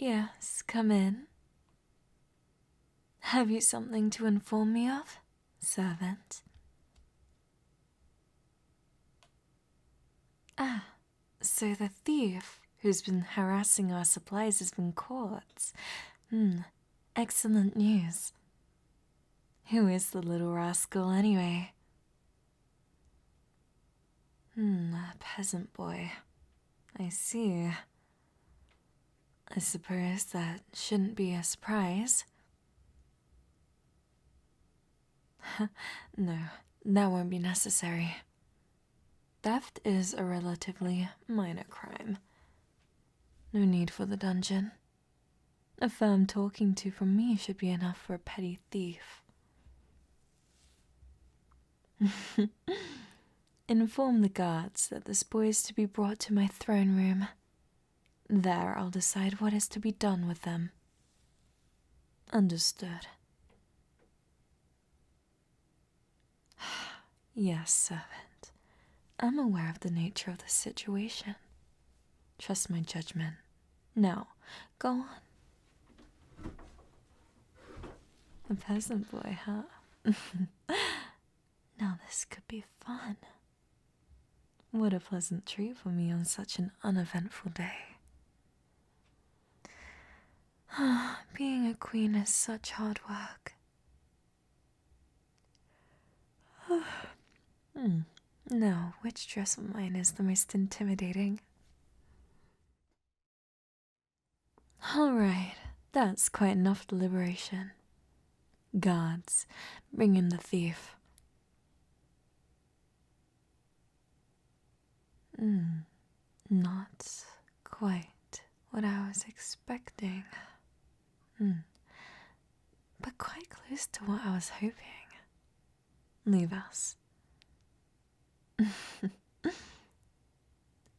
Yes, come in. Have you something to inform me of, servant? Ah, so the thief who's been harassing our supplies has been caught. Excellent news. Who is the little rascal, anyway? A peasant boy. I see. I suppose that shouldn't be a surprise. No, that won't be necessary. Theft is a relatively minor crime. No need for the dungeon. A firm talking to from me should be enough for a petty thief. Inform the guards that this boy is to be brought to my throne room. There I'll decide what is to be done with them. Understood. Yes, servant. I'm aware of the nature of the situation. Trust my judgment. Now, go on. A peasant boy, huh? Now this could be fun. What a pleasant treat for me on such an uneventful day. Being a queen is such hard work. Now, which dress of mine is the most intimidating? Alright, that's quite enough deliberation. Guards, bring in the thief. Not quite what I was expecting. But quite close to what I was hoping. Leave us.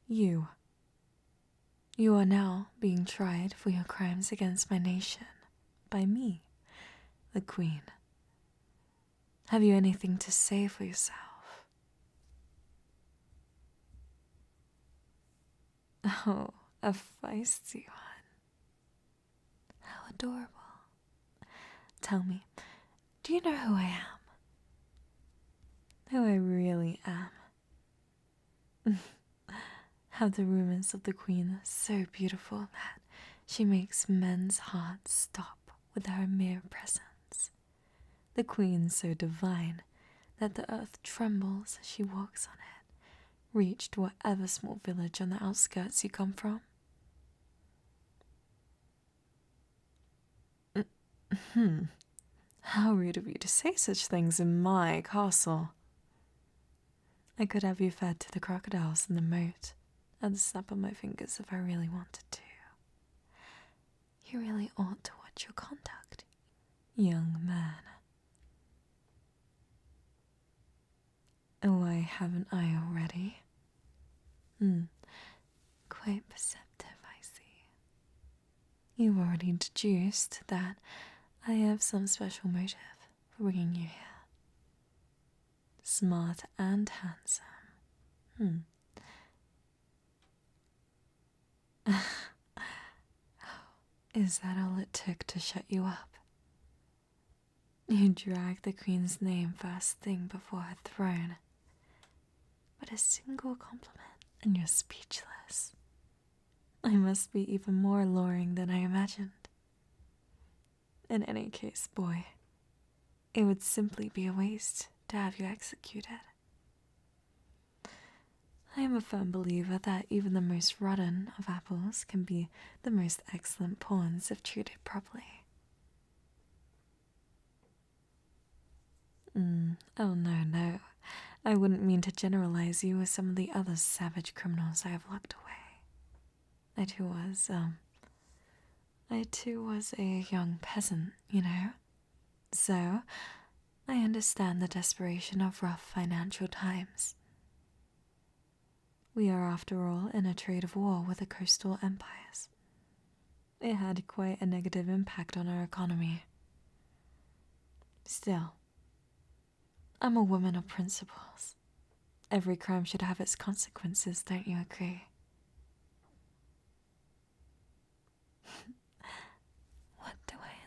You are now being tried for your crimes against my nation by me, the Queen. Have you anything to say for yourself? Oh, a feisty one. How adorable. Tell me, do you know who I am? Who I really am? Have the rumors of the Queen so beautiful that she makes men's hearts stop with her mere presence. The Queen so divine that the earth trembles as she walks on it, reached whatever small village on the outskirts you come from. How rude of you to say such things in my castle. I could have you fed to the crocodiles in the moat at the snap of my fingers if I really wanted to. You really ought to watch your conduct, young man. Why haven't I already? Quite perceptive, I see. You've already deduced that I have some special motive for bringing you here. Smart and handsome. Is that all it took to shut you up? You dragged the Queen's name first thing before her throne. But a single compliment and you're speechless. I must be even more alluring than I imagined. In any case, boy, it would simply be a waste to have you executed. I am a firm believer that even the most rotten of apples can be the most excellent pawns if treated properly. Oh no, I wouldn't mean to generalize you with some of the other savage criminals I have locked away. I too was a young peasant, you know. So, I understand the desperation of rough financial times. We are, after all, in a trade of war with the coastal empires. It had quite a negative impact on our economy. Still, I'm a woman of principles. Every crime should have its consequences, don't you agree?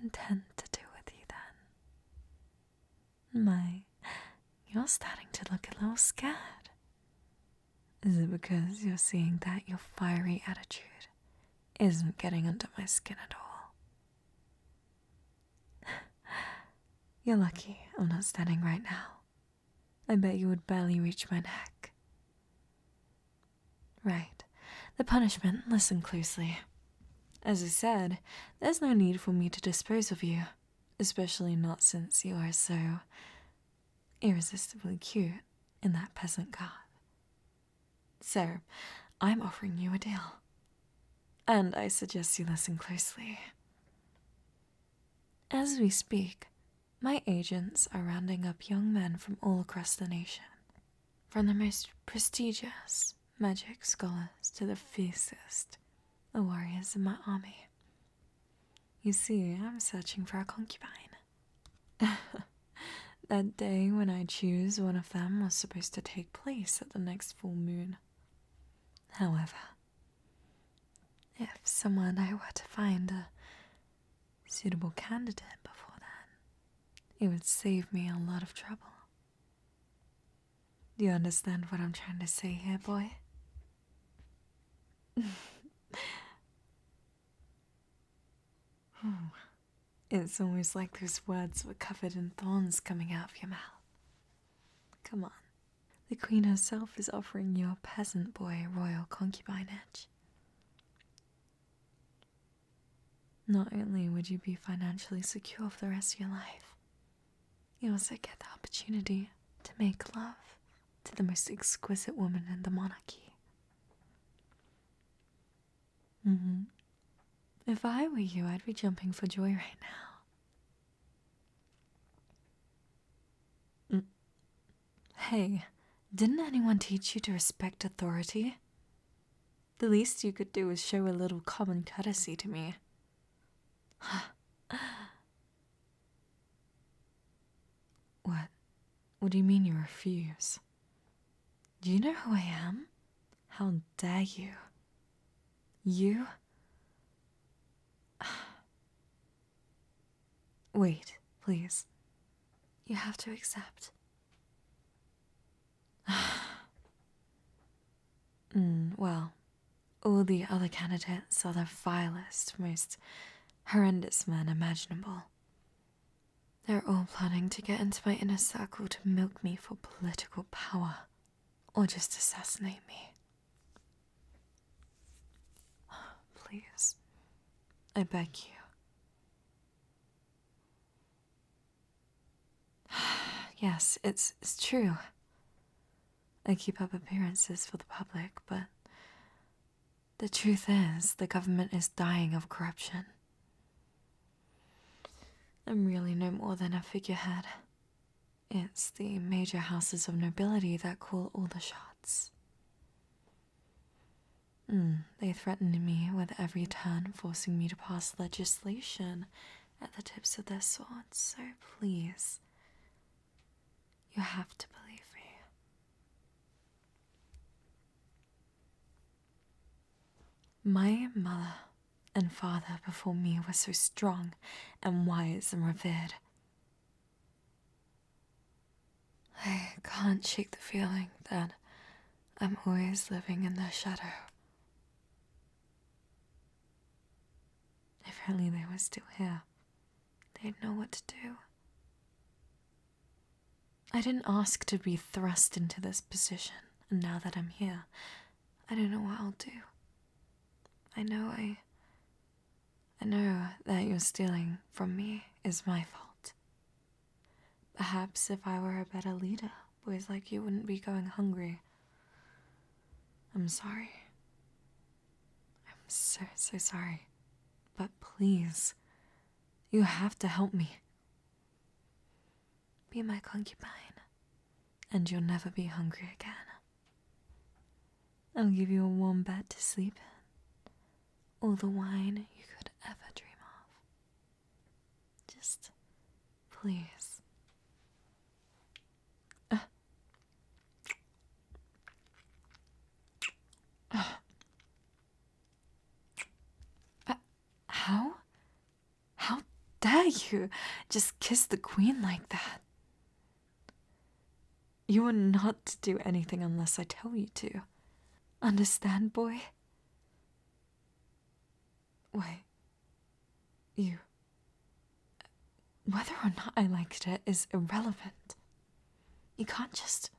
content to do with you then. You're starting to look a little scared. Is it because you're seeing that your fiery attitude isn't getting under my skin at all? You're lucky I'm not standing right now. I bet you would barely reach my neck. Right. The punishment, listen closely. As I said, there's no need for me to dispose of you, especially not since you are so irresistibly cute in that peasant garb. So, I'm offering you a deal. And I suggest you listen closely. As we speak, my agents are rounding up young men from all across the nation, from the most prestigious magic scholars to the fiercest warriors in my army. You see, I'm searching for a concubine. That day when I choose one of them was supposed to take place at the next full moon. However, if someone I were to find a suitable candidate before then, it would save me a lot of trouble. Do you understand what I'm trying to say here, boy? It's almost like those words were covered in thorns coming out of your mouth. Come on. The queen herself is offering you a peasant boy royal concubinage. Not only would you be financially secure for the rest of your life, you also get the opportunity to make love to the most exquisite woman in the monarchy. If I were you, I'd be jumping for joy right now. Hey, didn't anyone teach you to respect authority? The least you could do is show a little common courtesy to me. What? What do you mean you refuse? Do you know who I am? How dare you? You? Wait, please. You have to accept. Well, all the other candidates are the vilest, most horrendous men imaginable. They're all planning to get into my inner circle to milk me for political power, or just assassinate me. Please, I beg you. Yes, it's true. I keep up appearances for the public, but the truth is, the government is dying of corruption. I'm really no more than a figurehead. It's the major houses of nobility that call all the shots. They threaten me with every turn, forcing me to pass legislation at the tips of their swords, so please, you have to believe me. My mother and father before me were so strong and wise and revered. I can't shake the feeling that I'm always living in their shadow. If only they were still here, they'd know what to do. I didn't ask to be thrust into this position, and now that I'm here, I don't know what I'll do. I know that your stealing from me is my fault. Perhaps if I were a better leader, boys like you wouldn't be going hungry. I'm sorry. I'm so sorry. But please, you have to help me. Be my concubine, and you'll never be hungry again. I'll give you a warm bed to sleep in, all the wine you could ever dream of. Just, please. How dare you just kiss the queen like that? You are not to do anything unless I tell you to. Understand, boy? Wait. You... Whether or not I liked it is irrelevant. You can't just...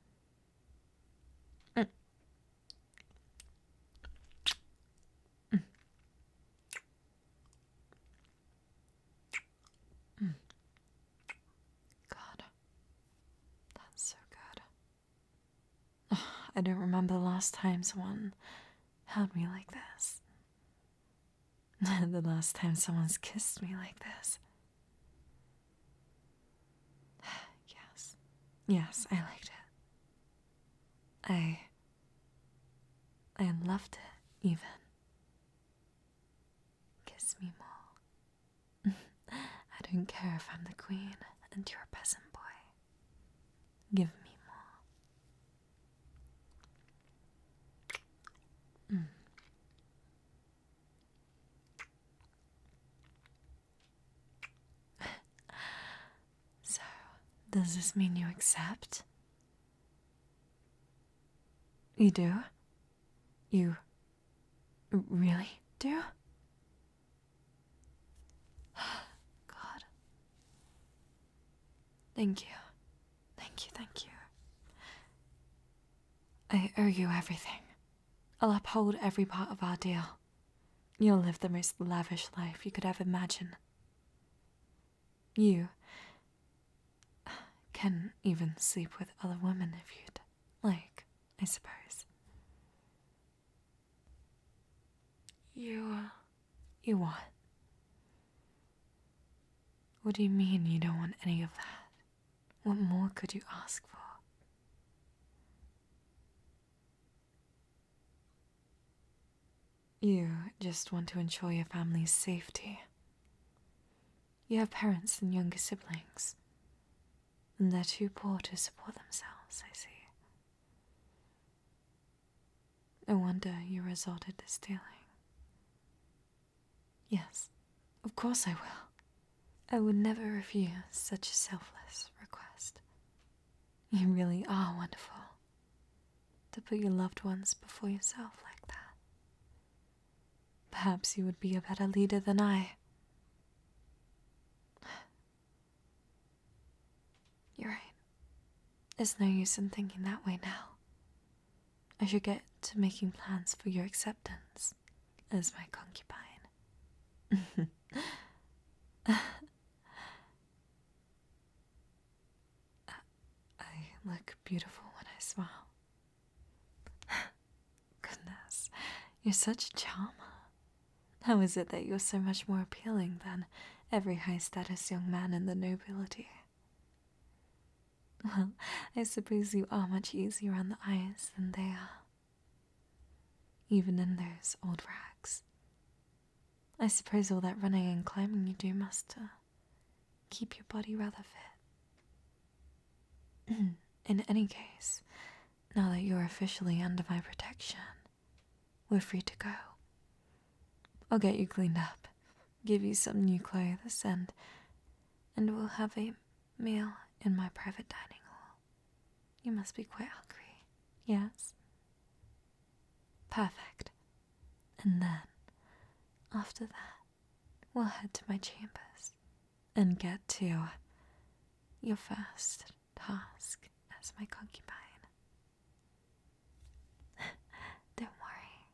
God. That's so good. I don't remember the last time someone held me like this. The last time someone's kissed me like this. Yes, I liked it. I loved it, even. Kiss me more. I don't care if I'm the queen and you're a peasant boy. Give me more. So, does this mean you accept? You do? You really do? God. Thank you. Thank you, thank you. I owe you everything. I'll uphold every part of our deal. You'll live the most lavish life you could ever imagine. You can even sleep with other women if you'd like, I suppose. You what? What do you mean you don't want any of that? What more could you ask for? You just want to ensure your family's safety. You have parents and younger siblings, and they're too poor to support themselves, I see. No wonder you resorted to stealing. Yes, of course I will. I would never refuse such a selfless request. You really are wonderful, to put your loved ones before yourself like that. Perhaps you would be a better leader than I. You're right. There's no use in thinking that way now. I should get to making plans for your acceptance as my concubine. I look beautiful when I smile. Goodness, you're such a charmer. How is it that you're so much more appealing than every high-status young man in the nobility? Well, I suppose you are much easier on the eyes than they are. Even in those old rags. I suppose all that running and climbing you do must keep your body rather fit. In any case, now that you're officially under my protection, we're free to go. I'll get you cleaned up, give you some new clothes, and we'll have a meal in my private dining hall. You must be quite hungry, yes? Perfect. And then, after that, we'll head to my chambers and get to your first task as my concubine. Don't worry,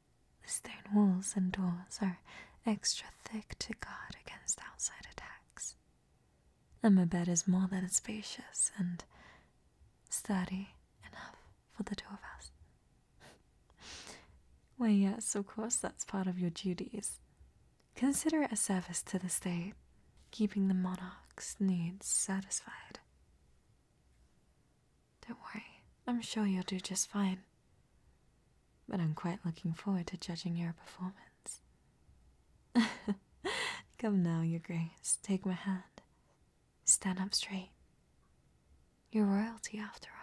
the stone walls and doors are extra thick to guard against outside attacks. And my bed is more than spacious and sturdy enough for the two of us. Why, yes, of course that's part of your duties. Consider it a service to the state, keeping the monarch's needs satisfied. Don't worry, I'm sure you'll do just fine. But I'm quite looking forward to judging your performance. Come now, Your Grace, take my hand. Stand up straight. You're royalty after all.